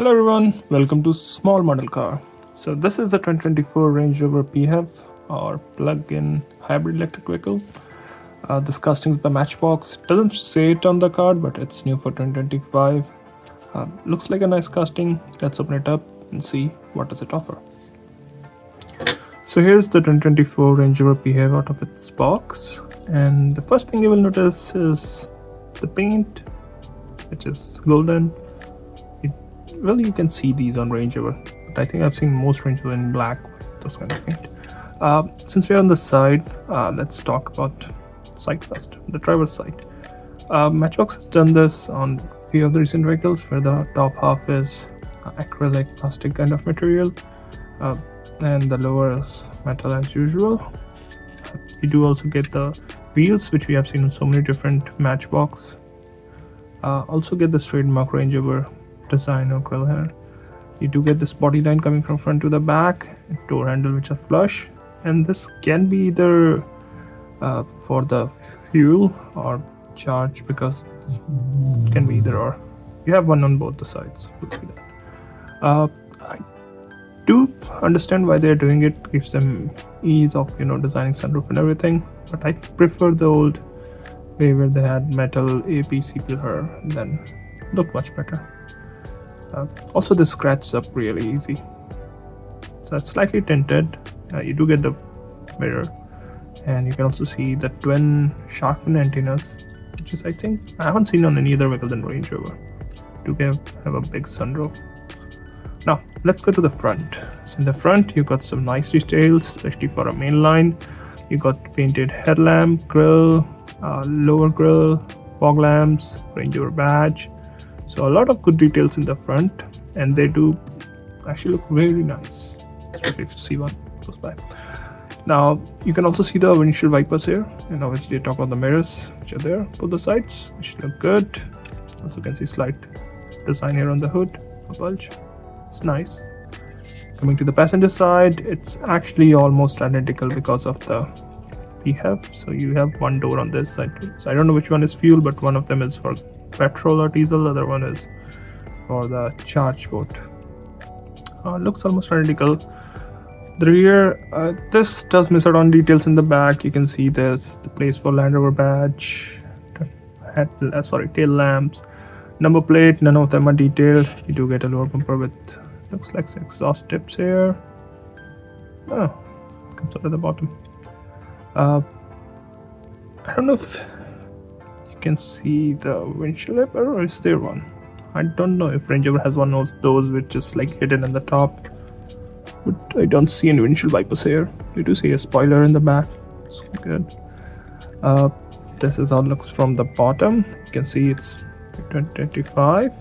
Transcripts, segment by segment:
Hello everyone, welcome to Small Model Car. So this is the 2024 Range Rover PHEV or plug-in hybrid electric vehicle. This casting is by Matchbox. It doesn't say it on the card, but it's new for 2025. Looks like a nice casting. Let's open it up and see what does it offer. So here's the 2024 Range Rover PHEV out of its box, and the first thing you will notice is the paint, which is golden. Well, you can see these on Range Rover, but I think I've seen most Range Rover in black with those kind of paint. Since we're on the side, let's talk about side first, the driver's side. Matchbox has done this on a few of the recent vehicles where the top half is acrylic plastic kind of material, and the lower is metal as usual. You do also get the wheels, which we have seen in so many different Matchbox. Also get the trademark Range Rover design or grill here. You do get this body line coming from front to the back, door handle which are flush, and this can be either for the fuel or charge, because it can be either or. You have one on both the sides. You'll see that. I do understand why they're doing it. Gives them ease of designing sunroof and everything, but I prefer the old way where they had metal APC pillar, and then look much better. Also, this scratches up really easy. So it's slightly tinted. You do get the mirror, and you can also see the twin shark fin antennas, which is, I think, I haven't seen on any other vehicle than Range Rover. You do have a big sunroof. Now let's go to the front. So in the front, you got some nice details, especially for a mainline. You got painted headlamp, grille, lower grille, fog lamps, Range Rover badge. So a lot of good details in the front, and they do actually look really nice, especially if you see one close by. Now you can also see the windshield wipers here, and obviously talk about the mirrors which are there, both the sides, which look good. Also can see slight design here on the hood, a bulge. It's nice. Coming to the passenger side, it's actually almost identical because of the PHEV. So you have one door on this side too. So I don't know which one is fuel, but one of them is for petrol or diesel, the other one is for the charge port. Looks almost identical. The rear, this does miss out on details in the back. You can see there's the place for Land Rover badge, tail lamps, number plate. None of them are detailed. You do get a lower bumper with, looks like exhaust tips here. Comes out at the bottom. I don't know if you can see the windshield wiper, or is there one? I don't know if Range Rover has one of those which is like hidden in the top, but I don't see any windshield wipers here. You do see a spoiler in the back. It's good. This is how it looks from the bottom. You can see it's 2025,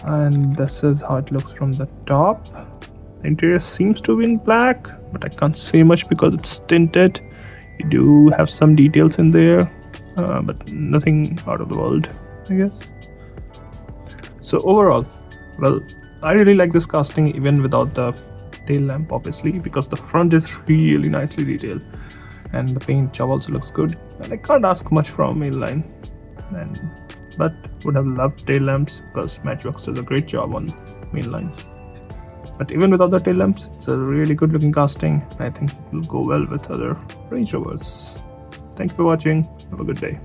and this is how it looks from the top. The interior seems to be in black, but I can't say much because it's tinted. You do have some details in there, but nothing out of the world, I guess. So overall, well, I really like this casting even without the tail lamp, obviously, because the front is really nicely detailed, and the paint job also looks good. And I can't ask much from mainline, but would have loved tail lamps because Matchbox does a great job on mainlines. But even without the tail lamps, it's a really good looking casting. I think it will go well with other Range Rovers. Thank you for watching. Have a good day.